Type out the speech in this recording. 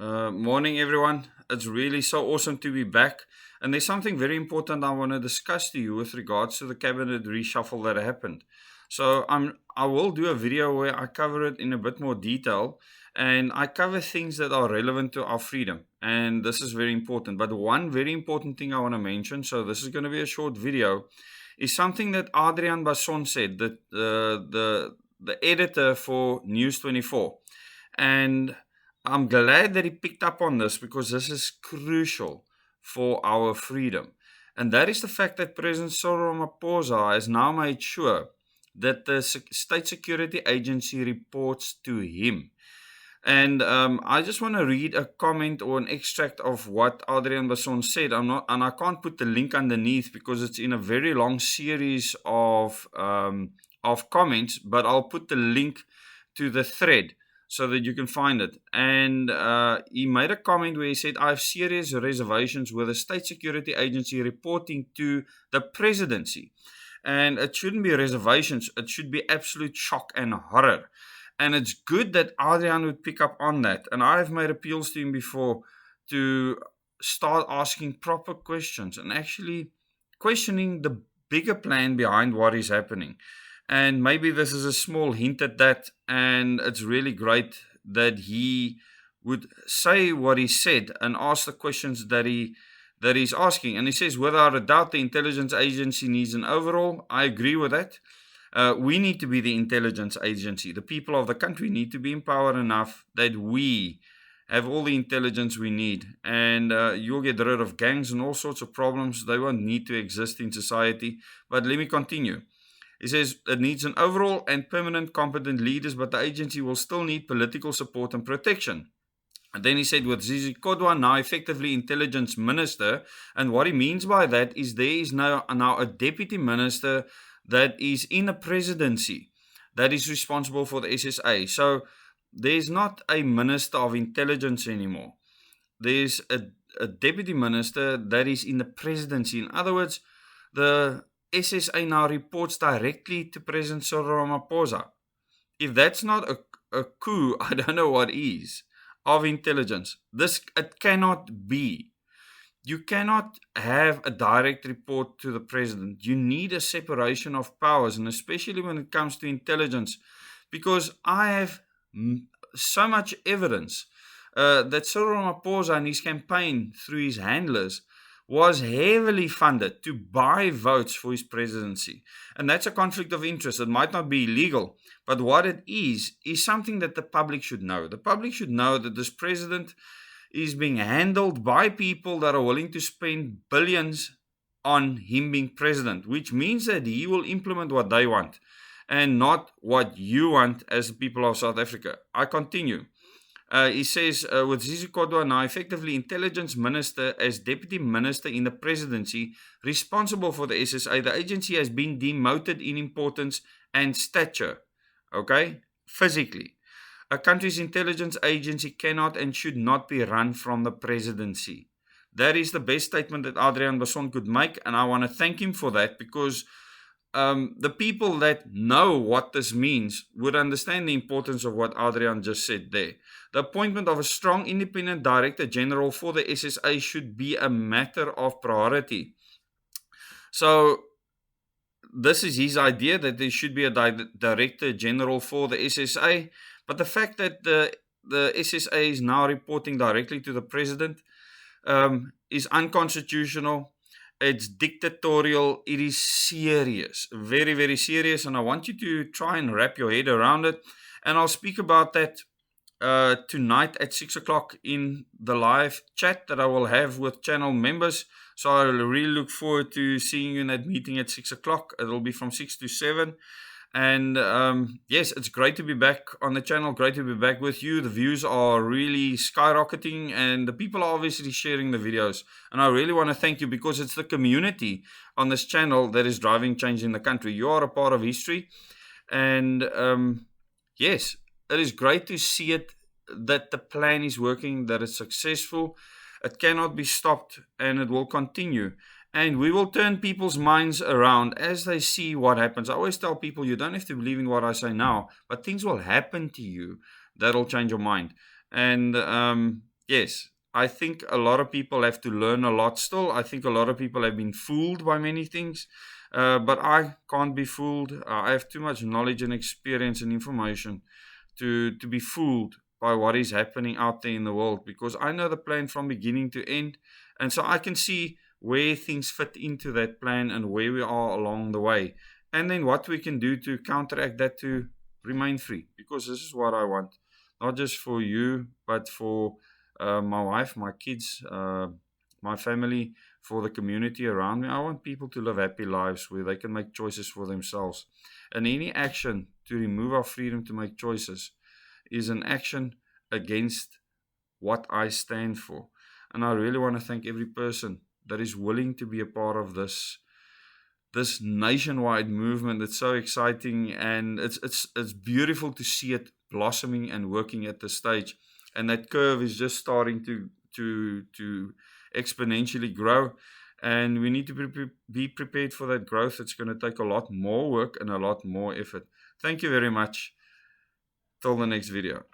Morning, everyone. It's really so awesome to be back. And there's something very important I want to discuss to you with regards to the cabinet reshuffle that happened. I will do a video where I cover it in a bit more detail, and I cover things that are relevant to our freedom. And this is very important. But one very important thing I want to mention, so this is going to be a short video, is something that Adriaan Basson said, that the editor for News 24. And I'm glad that he picked up on this because this is crucial for our freedom. And that is the fact that President Cyril Ramaphosa has now made sure that the State Security Agency reports to him. And I just want to read a comment or an extract of what Adriaan Basson said. And I can't put the link underneath because it's in a very long series of comments, but I'll put the link to the thread so that you can find it. And he made a comment where he said, I have serious reservations with the State Security Agency reporting to the presidency. And it shouldn't be reservations, it should be absolute shock and horror. And it's good that Adriaan would pick up on that. And I've made appeals to him before to start asking proper questions and actually questioning the bigger plan behind what is happening. And maybe this is a small hint at that. And it's really great that he would say what he said and ask the questions that he's asking. And he says, without a doubt, the intelligence agency needs an overhaul. I agree with that. We need to be the intelligence agency. The people of the country need to be empowered enough that we have all the intelligence we need. And you'll get rid of gangs and all sorts of problems. They won't need to exist in society. But let me continue. He says it needs an overall and permanent competent leaders, but the agency will still need political support and protection. And then he said with Zizi Kodwa, now effectively intelligence minister, and what he means by that is there is now a deputy minister that is in a presidency that is responsible for the SSA. So there's not a minister of intelligence anymore. There's a deputy minister that is in the presidency. In other words, the SSA now reports directly to President Cyril Ramaphosa. If that's not a coup, I don't know what is, of intelligence. It cannot be. You cannot have a direct report to the president. You need a separation of powers, and especially when it comes to intelligence, because I have so much evidence that Cyril Ramaphosa and his campaign through his handlers was heavily funded to buy votes for his presidency. And that's a conflict of interest. It might not be illegal, but what it is something that the public should know. The public should know that this president is being handled by people that are willing to spend billions on him being president, which means that he will implement what they want and not what you want as the people of South Africa. I continue. He says, with Zizi Kodwa now effectively intelligence minister as deputy minister in the presidency responsible for the SSA, the agency has been demoted in importance and stature, okay, physically. A country's intelligence agency cannot and should not be run from the presidency. That is the best statement that Adriaan Basson could make, and I want to thank him for that because the people that know what this means would understand the importance of what Adriaan just said there. The appointment of a strong independent director general for the SSA should be a matter of priority. So this is his idea, that there should be a director general for the SSA. But the fact that the SSA is now reporting directly to the president is unconstitutional. It's dictatorial. It is serious, very, very serious. And I want you to try and wrap your head around it. And I'll speak about that tonight at 6 o'clock in the live chat that I will have with channel members. So I really look forward to seeing you in that meeting at 6 o'clock. It'll be from 6 to 7. And yes, it's great to be back on the channel. Great to be back with you. The views are really skyrocketing and the people are obviously sharing the videos. And I really want to thank you because it's the community on this channel that is driving change in the country. You are a part of history. And yes, it is great to see it, that the plan is working, that it's successful. It cannot be stopped and it will continue. And we will turn people's minds around as they see what happens. I always tell people, you don't have to believe in what I say now, but things will happen to you that'll change your mind. And yes, I think a lot of people have to learn a lot still. I think a lot of people have been fooled by many things, but I can't be fooled. I have too much knowledge and experience and information to be fooled by what is happening out there in the world, because I know the plan from beginning to end, and so I can see where things fit into that plan and where we are along the way, and then what we can do to counteract that to remain free, because this is what I want, not just for you, but for my wife, my kids, my family, for the community around me. I want people to live happy lives where they can make choices for themselves. And any action to remove our freedom to make choices is an action against what I stand for. And I really want to thank every person that is willing to be a part of this nationwide movement. It's so exciting, and it's beautiful to see it blossoming and working at this stage. And that curve is just starting to exponentially grow. And we need to be prepared for that growth. It's going to take a lot more work and a lot more effort. Thank you very much. Till the next video.